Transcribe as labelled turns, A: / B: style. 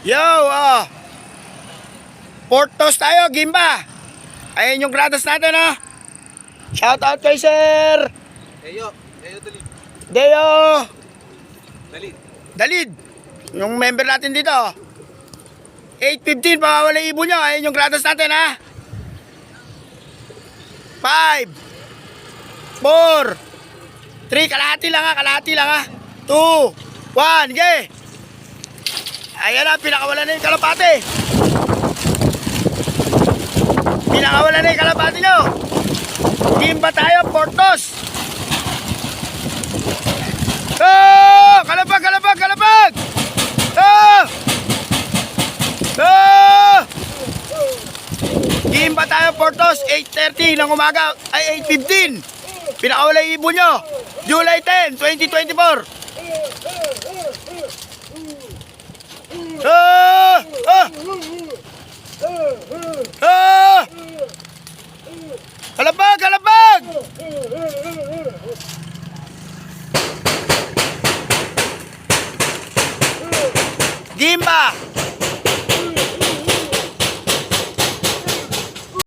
A: Yo, Portos tayo, Gimba. Ayun yung gradas natin, Shout out kay Sir
B: Deo Dalid.
A: Deo
B: Dalid.
A: Dalid. Yung member natin dito. 8:15, pawawala yung ibon nyo. Ayun yung gradas natin, 5 4 3, kalahati lang, kalahati lang, 2 1, okay. Ayan na, pinakawala na yung kalapate. Pinakawala na yung kalapate nyo. Gimba tayo, Portos. Oh! Kalapag, kalapag, kalapag! Oh! Oh! Gimba tayo, Portos, 8:30 ng umaga, ay 8:15. Pinakawala yung ibon nyo. July 10, 2024. Ah! Ah! Ah! Kalabag! Kalabag! Gimba!